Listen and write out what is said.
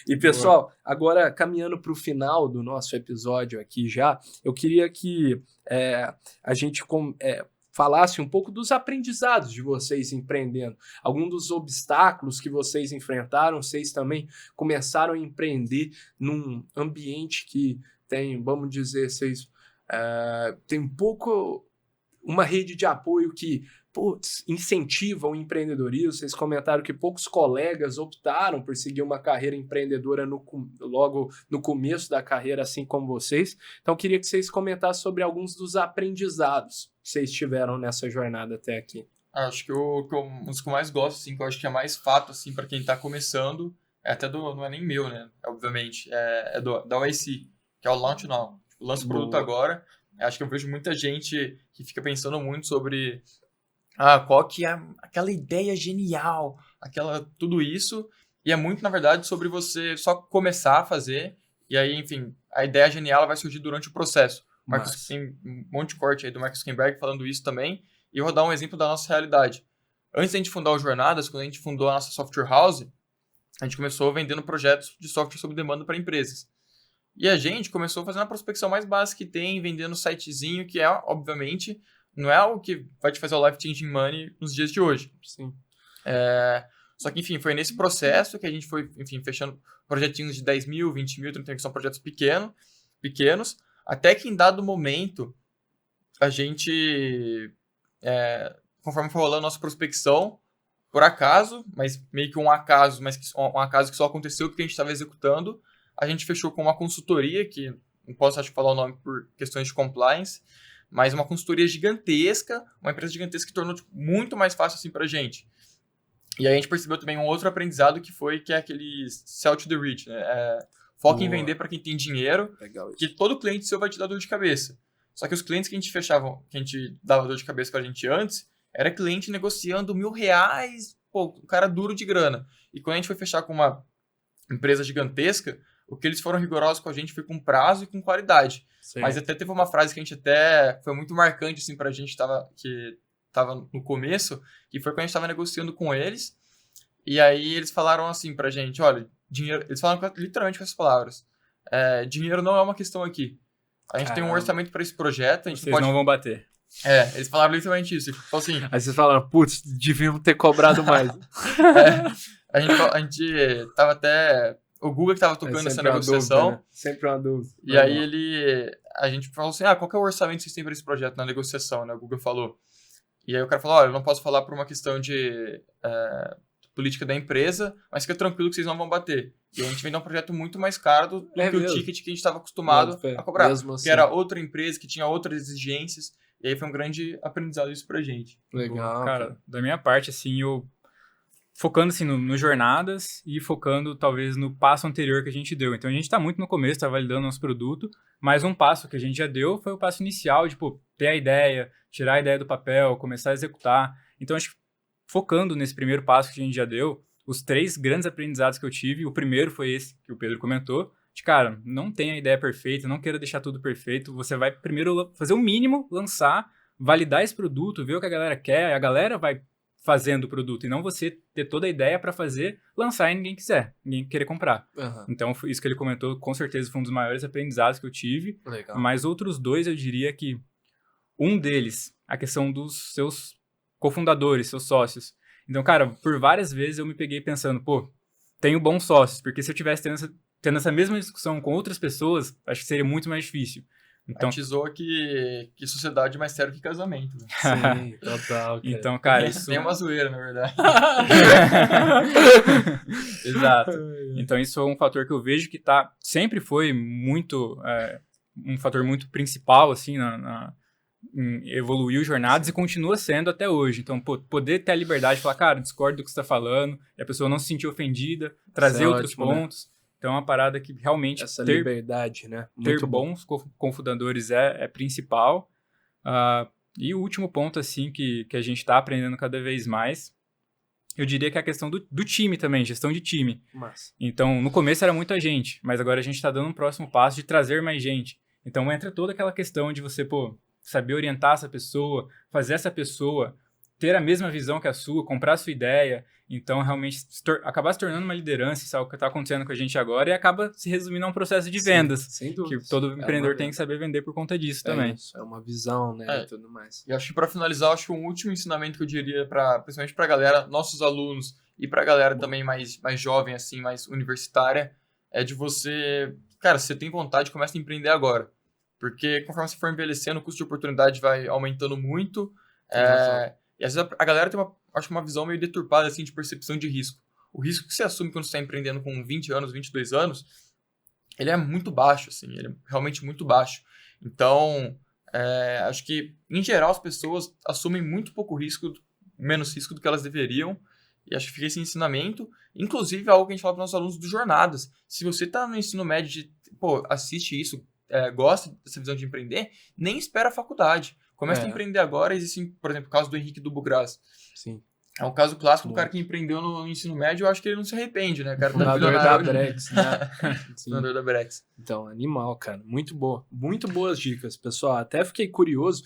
E, pessoal, agora caminhando para o final do nosso episódio aqui já, eu queria que a gente falasse um pouco dos aprendizados de vocês empreendendo. Alguns dos obstáculos que vocês enfrentaram, vocês também começaram a empreender num ambiente que tem, vamos dizer, vocês tem um pouco uma rede de apoio que incentiva o empreendedorismo. Vocês comentaram que poucos colegas optaram por seguir uma carreira empreendedora logo no começo da carreira, assim como vocês. Então, eu queria que vocês comentassem sobre alguns dos aprendizados que vocês tiveram nessa jornada até aqui. Acho que um dos que eu mais gosto, assim, que eu acho que é mais fato, assim, para quem está começando, não é nem meu, né? Obviamente, da OIC, que é o Launch Now. Lança o produto agora. Acho que eu vejo muita gente que fica pensando muito sobre qual que é aquela ideia genial, tudo isso, e é muito, na verdade, sobre você só começar a fazer, e aí, enfim, a ideia genial vai surgir durante o processo. Tem um monte de corte aí do Mark Zuckerberg falando isso também, e eu vou dar um exemplo da nossa realidade. Antes da gente fundar o Jornadas, quando a gente fundou a nossa software house, a gente começou vendendo projetos de software sob demanda para empresas. E a gente começou fazendo a prospecção mais básica que tem, vendendo sitezinho, que obviamente, não é algo que vai te fazer o life-changing money nos dias de hoje. Sim. Só que, enfim, foi nesse processo que a gente foi, enfim, fechando projetinhos de 10 mil, 20 mil, 30 mil, que são projetos pequenos, até que em dado momento, a gente, conforme foi rolando a nossa prospecção, por acaso, mas meio que um acaso que só aconteceu porque a gente estava executando, a gente fechou com uma consultoria, que não posso, acho, falar o nome por questões de compliance, mas uma consultoria gigantesca, uma empresa gigantesca que tornou muito mais fácil assim pra gente. E aí a gente percebeu também um outro aprendizado que é aquele sell to the rich, né? Foca em vender para quem tem dinheiro, que todo cliente seu vai te dar dor de cabeça. Só que os clientes que a gente dava dor de cabeça pra gente antes, era cliente negociando R$1.000, o cara duro de grana. E quando a gente foi fechar com uma empresa gigantesca, o que eles foram rigorosos com a gente foi com prazo e com qualidade. Sim. Mas até teve uma frase que a gente foi muito marcante assim, pra gente que tava no começo, que foi quando a gente estava negociando com eles, e aí eles falaram assim pra gente, olha, dinheiro... Eles falaram literalmente com essas palavras, dinheiro não é uma questão aqui. A gente tem um orçamento para esse projeto, a gente Vocês não vão bater. Eles falaram literalmente isso. Então, assim, aí vocês falaram, putz, devíamos ter cobrado mais. A gente tava até... O Google que tava tocando essa negociação. Dúvida, né? Sempre uma dúvida. E aí a gente falou assim, qual que é o orçamento que vocês têm para esse projeto na negociação, né? O Google falou. E aí o cara falou, olha, eu não posso falar por uma questão de política da empresa, mas fica tranquilo que vocês não vão bater. E a gente vendeu um projeto muito mais caro do que o ticket que a gente estava acostumado a cobrar. Mesmo assim. Que era outra empresa, que tinha outras exigências. E aí foi um grande aprendizado isso pra gente. Legal. Cara, da minha parte, assim, eu... Focando, assim, no jornadas e focando, talvez, no passo anterior que a gente deu. Então, a gente está muito no começo, está validando nosso produto, mas um passo que a gente já deu foi o passo inicial, tipo, ter a ideia, tirar a ideia do papel, começar a executar. Então, acho que focando nesse primeiro passo que a gente já deu, os 3 grandes aprendizados que eu tive, o primeiro foi esse que o Pedro comentou, de, cara, não tenha a ideia perfeita, não queira deixar tudo perfeito, você vai primeiro fazer o mínimo, lançar, validar esse produto, ver o que a galera quer, a galera vai fazendo o produto, e não você ter toda a ideia para fazer, lançar e ninguém querer comprar. Uhum. Então, isso que ele comentou, com certeza, foi um dos maiores aprendizados que eu tive. Legal. Mas outros 2, eu diria que um deles, a questão dos seus cofundadores, seus sócios. Então, cara, por várias vezes eu me peguei pensando, tenho bons sócios, porque se eu tivesse tendo essa mesma discussão com outras pessoas, acho que seria muito mais difícil. Então, a gente zoa que sociedade é mais sério que casamento. Né? Sim, total. Cara. Então, cara, isso... Tem uma zoeira, na verdade. Exato. Então, isso é um fator que eu vejo que sempre foi muito... um fator muito principal, assim, em evoluir o Jornadas e continua sendo até hoje. Então, poder ter a liberdade de falar, cara, discordo do que você está falando, e a pessoa não se sentir ofendida, trazer outros pontos... Né? Então, é uma parada que realmente... Essa liberdade, né? Muito ter bons cofundadores é principal. E o último ponto, assim, que a gente está aprendendo cada vez mais, eu diria que é a questão do time também, gestão de time. Massa. Então, no começo era muita gente, mas agora a gente está dando um próximo passo de trazer mais gente. Então, entra toda aquela questão de você, saber orientar essa pessoa, fazer essa pessoa ter a mesma visão que a sua, comprar a sua ideia, então realmente acabar se tornando uma liderança, isso é o que está acontecendo com a gente agora, e acaba se resumindo a um processo de vendas, sem dúvida. que todo empreendedor tem que saber vender por conta disso também. Isso, é uma visão, né, e tudo mais. E acho que para finalizar, acho que um último ensinamento que eu diria, principalmente para a galera, nossos alunos, e para a galera também mais jovem, assim, mais universitária, é de você, cara, se você tem vontade, começa a empreender agora. Porque conforme você for envelhecendo, o custo de oportunidade vai aumentando muito. E às vezes a galera tem acho que uma visão meio deturpada assim, de percepção de risco. O risco que você assume quando você está empreendendo com 20 anos, 22 anos, ele é muito baixo, assim, ele é realmente muito baixo. Então, acho que, em geral, as pessoas assumem muito pouco risco, menos risco do que elas deveriam. E acho que fica esse ensinamento. Inclusive, algo que a gente fala para os nossos alunos dos jornadas. Se você está no ensino médio, assiste isso, gosta dessa visão de empreender, nem espera a faculdade. Começa a empreender agora. Existe, por exemplo, o caso do Henrique do Bugras. Sim. É um caso clássico do cara que empreendeu no ensino médio. Eu acho que ele não se arrepende, né? O cara Fundador da Brex, né? Fundador da Brex. Então, animal, cara. Muito boa. Muito boas dicas, pessoal. Até fiquei curioso.